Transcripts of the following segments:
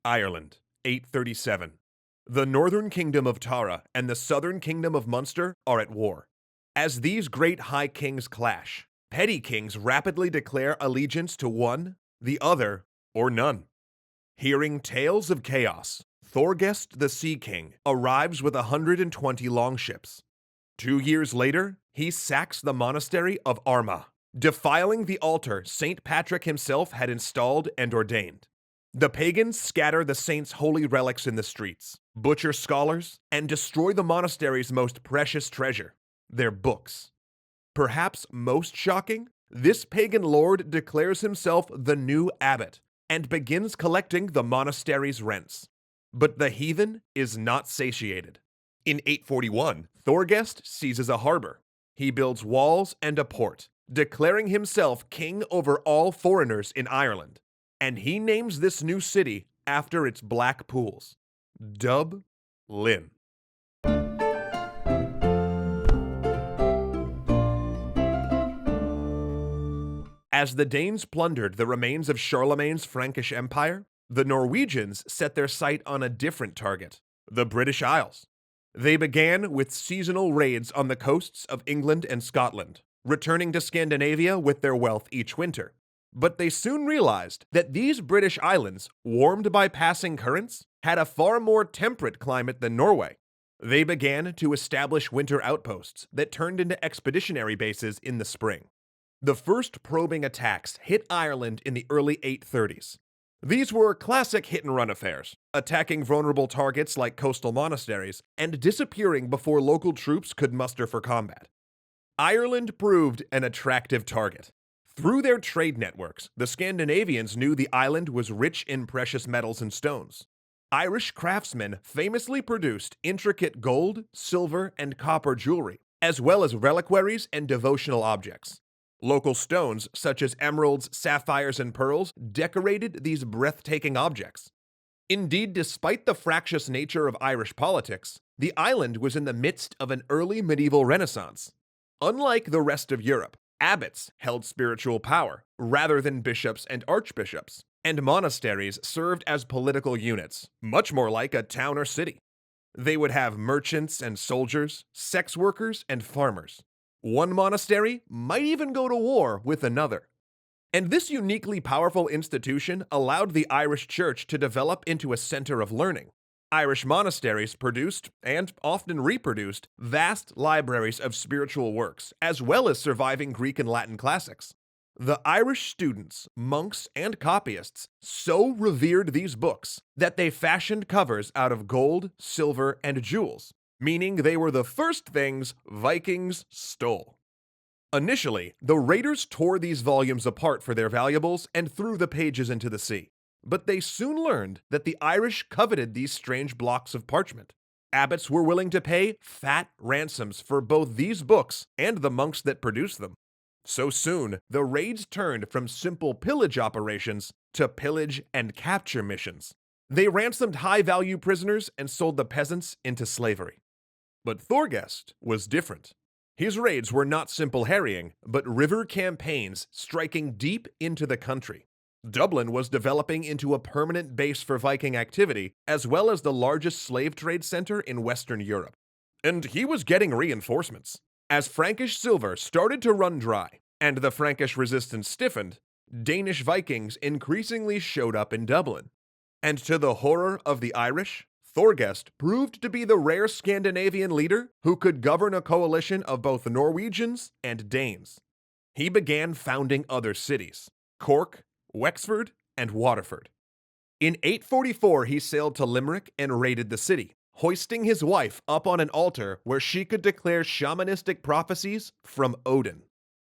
Ireland, 837. The northern kingdom of Tara and the southern kingdom of Munster are at war. As these great high kings clash, petty kings rapidly declare allegiance to one, the other, or none. Hearing tales of chaos, Thorgest the Sea King arrives with 120 longships. 2 years later, he sacks the monastery of Armagh, defiling the altar St. Patrick himself had installed and ordained. The pagans scatter the saint's holy relics in the streets, butcher scholars, and destroy the monastery's most precious treasure, their books. Perhaps most shocking, this pagan lord declares himself the new abbot and begins collecting the monastery's rents. But the heathen is not satiated. In 841, Thorgest seizes a harbor. He builds walls and a port, declaring himself king over all foreigners in Ireland. And he names this new city after its black pools, Dublin. As the Danes plundered the remains of Charlemagne's Frankish Empire, the Norwegians set their sight on a different target, the British Isles. They began with seasonal raids on the coasts of England and Scotland, returning to Scandinavia with their wealth each winter. But they soon realized that these British islands, warmed by passing currents, had a far more temperate climate than Norway. They began to establish winter outposts that turned into expeditionary bases in the spring. The first probing attacks hit Ireland in the early 830s. These were classic hit-and-run affairs, attacking vulnerable targets like coastal monasteries and disappearing before local troops could muster for combat. Ireland proved an attractive target. Through their trade networks, the Scandinavians knew the island was rich in precious metals and stones. Irish craftsmen famously produced intricate gold, silver, and copper jewelry, as well as reliquaries and devotional objects. Local stones, such as emeralds, sapphires, and pearls, decorated these breathtaking objects. Indeed, despite the fractious nature of Irish politics, the island was in the midst of an early medieval renaissance. Unlike the rest of Europe, abbots held spiritual power, rather than bishops and archbishops, and monasteries served as political units, much more like a town or city. They would have merchants and soldiers, sex workers and farmers. One monastery might even go to war with another. And this uniquely powerful institution allowed the Irish Church to develop into a center of learning. Irish monasteries produced, and often reproduced, vast libraries of spiritual works, as well as surviving Greek and Latin classics. The Irish students, monks, and copyists so revered these books that they fashioned covers out of gold, silver, and jewels, meaning they were the first things Vikings stole. Initially, the raiders tore these volumes apart for their valuables and threw the pages into the sea. But they soon learned that the Irish coveted these strange blocks of parchment. Abbots were willing to pay fat ransoms for both these books and the monks that produced them. So soon, the raids turned from simple pillage operations to pillage and capture missions. They ransomed high-value prisoners and sold the peasants into slavery. But Thorgest was different. His raids were not simple harrying, but river campaigns striking deep into the country. Dublin was developing into a permanent base for Viking activity, as well as the largest slave trade center in Western Europe. And he was getting reinforcements. As Frankish silver started to run dry, and the Frankish resistance stiffened, Danish Vikings increasingly showed up in Dublin. And to the horror of the Irish, Thorgest proved to be the rare Scandinavian leader who could govern a coalition of both Norwegians and Danes. He began founding other cities: Cork, Wexford, and Waterford. In 844, he sailed to Limerick and raided the city, hoisting his wife up on an altar where she could declare shamanistic prophecies from Odin.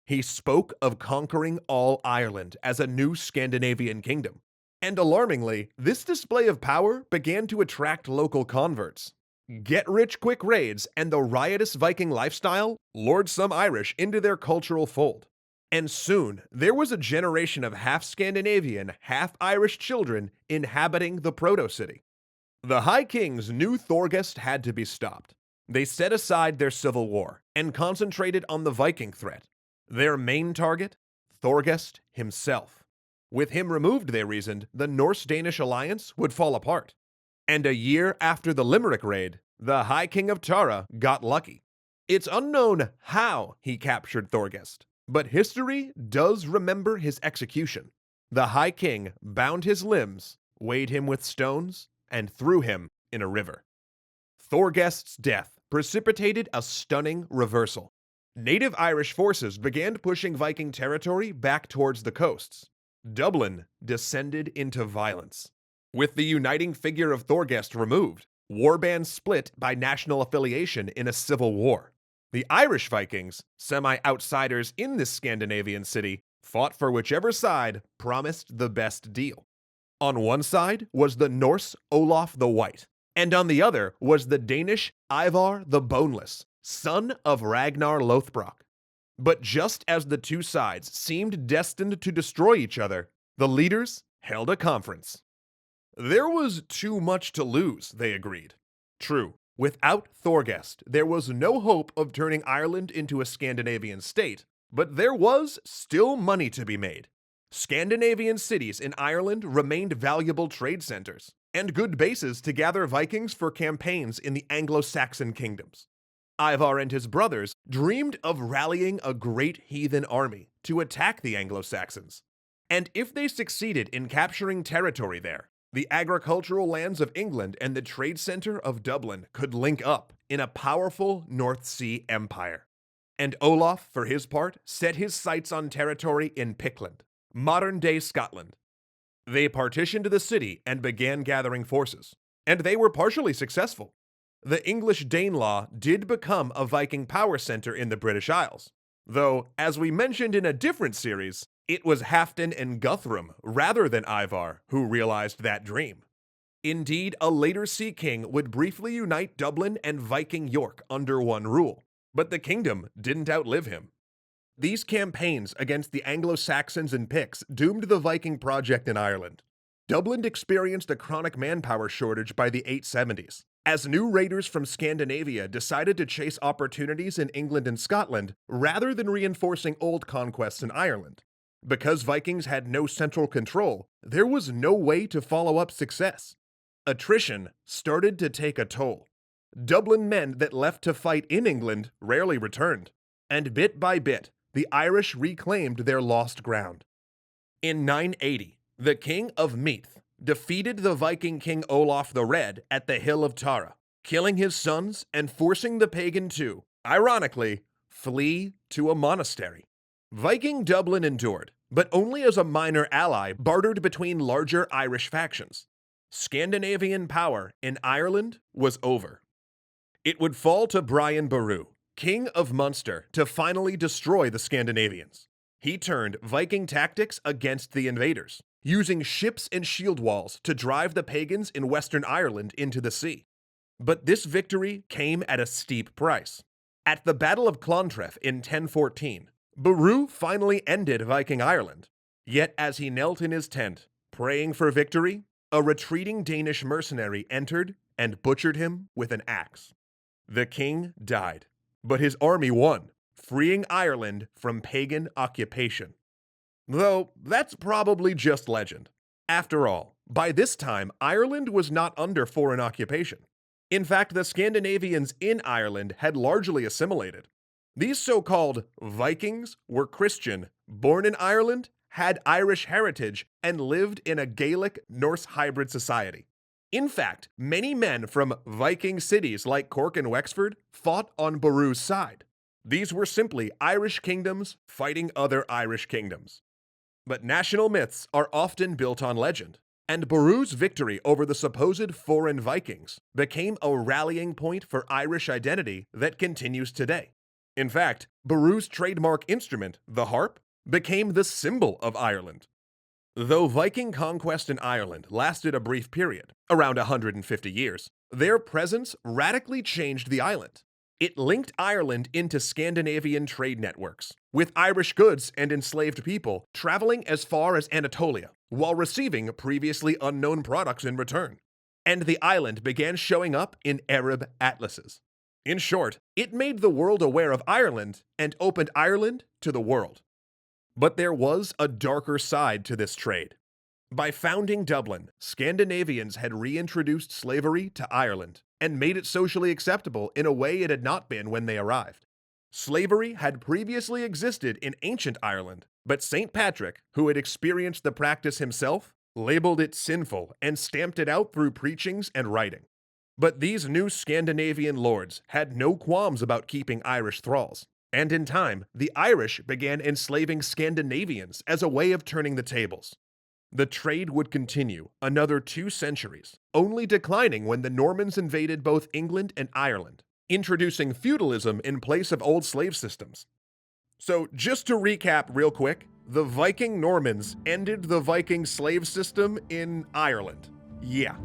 He spoke of conquering all Ireland as a new Scandinavian kingdom. And alarmingly, this display of power began to attract local converts. Get-rich-quick raids and the riotous Viking lifestyle lured some Irish into their cultural fold. And soon, there was a generation of half-Scandinavian, half-Irish children inhabiting the proto-city. The High Kings knew Thorgest had to be stopped. They set aside their civil war and concentrated on the Viking threat. Their main target? Thorgest himself. With him removed, they reasoned, the Norse-Danish alliance would fall apart. And a year after the Limerick raid, the High King of Tara got lucky. It's unknown how he captured Thorgest, but history does remember his execution. The High King bound his limbs, weighed him with stones, and threw him in a river. Thorgest's death precipitated a stunning reversal. Native Irish forces began pushing Viking territory back towards the coasts. Dublin descended into violence. With the uniting figure of Thorgest removed, warbands split by national affiliation in a civil war. The Irish Vikings, semi-outsiders in this Scandinavian city, fought for whichever side promised the best deal. On one side was the Norse Olaf the White, and on the other was the Danish Ivar the Boneless, son of Ragnar Lothbrok. But just as the two sides seemed destined to destroy each other, the leaders held a conference. There was too much to lose, they agreed. True, without Thorgest, there was no hope of turning Ireland into a Scandinavian state, but there was still money to be made. Scandinavian cities in Ireland remained valuable trade centers, and good bases to gather Vikings for campaigns in the Anglo-Saxon kingdoms. Ivar and his brothers dreamed of rallying a great heathen army to attack the Anglo-Saxons. And if they succeeded in capturing territory there, the agricultural lands of England and the trade center of Dublin could link up in a powerful North Sea empire. And Olaf, for his part, set his sights on territory in Pictland, modern-day Scotland. They partitioned the city and began gathering forces, and they were partially successful. The English Danelaw did become a Viking power center in the British Isles, though, as we mentioned in a different series, it was Halfdan and Guthrum rather than Ivar who realized that dream. Indeed, a later sea king would briefly unite Dublin and Viking York under one rule, but the kingdom didn't outlive him. These campaigns against the Anglo-Saxons and Picts doomed the Viking project in Ireland. Dublin experienced a chronic manpower shortage by the 870s. As new raiders from Scandinavia decided to chase opportunities in England and Scotland rather than reinforcing old conquests in Ireland. Because Vikings had no central control, there was no way to follow up success. Attrition started to take a toll. Dublin men that left to fight in England rarely returned, and bit by bit, the Irish reclaimed their lost ground. In 980, the King of Meath defeated the Viking king Olaf the Red at the Hill of Tara, killing his sons and forcing the pagan to, ironically, flee to a monastery. Viking Dublin endured, but only as a minor ally bartered between larger Irish factions. Scandinavian power in Ireland was over. It would fall to Brian Boru, King of Munster, to finally destroy the Scandinavians. He turned Viking tactics against the invaders, using ships and shield walls to drive the pagans in Western Ireland into the sea. But this victory came at a steep price. At the Battle of Clontref in 1014, Boru finally ended Viking Ireland. Yet as he knelt in his tent, praying for victory, a retreating Danish mercenary entered and butchered him with an axe. The king died, but his army won, freeing Ireland from pagan occupation. Though that's probably just legend. After all, by this time, Ireland was not under foreign occupation. In fact, the Scandinavians in Ireland had largely assimilated. These so-called Vikings were Christian, born in Ireland, had Irish heritage, and lived in a Gaelic Norse hybrid society. In fact, many men from Viking cities like Cork and Wexford fought on Boru's side. These were simply Irish kingdoms fighting other Irish kingdoms. But national myths are often built on legend, and Boru's victory over the supposed foreign Vikings became a rallying point for Irish identity that continues today. In fact, Boru's trademark instrument, the harp, became the symbol of Ireland. Though Viking conquest in Ireland lasted a brief period, around 150 years, their presence radically changed the island. It linked Ireland into Scandinavian trade networks, with Irish goods and enslaved people traveling as far as Anatolia, while receiving previously unknown products in return. And the island began showing up in Arab atlases. In short, it made the world aware of Ireland and opened Ireland to the world. But there was a darker side to this trade. By founding Dublin, Scandinavians had reintroduced slavery to Ireland and made it socially acceptable in a way it had not been when they arrived. Slavery had previously existed in ancient Ireland, but St. Patrick, who had experienced the practice himself, labeled it sinful and stamped it out through preachings and writing. But these new Scandinavian lords had no qualms about keeping Irish thralls, and in time, the Irish began enslaving Scandinavians as a way of turning the tables. The trade would continue another 2 centuries, only declining when the Normans invaded both England and Ireland, introducing feudalism in place of old slave systems. So, just to recap real quick, the Viking Normans ended the Viking slave system in Ireland. Yeah,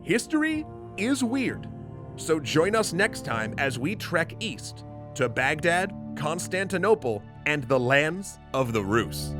history is weird. So join us next time as we trek east to Baghdad, Constantinople, and the lands of the Rus.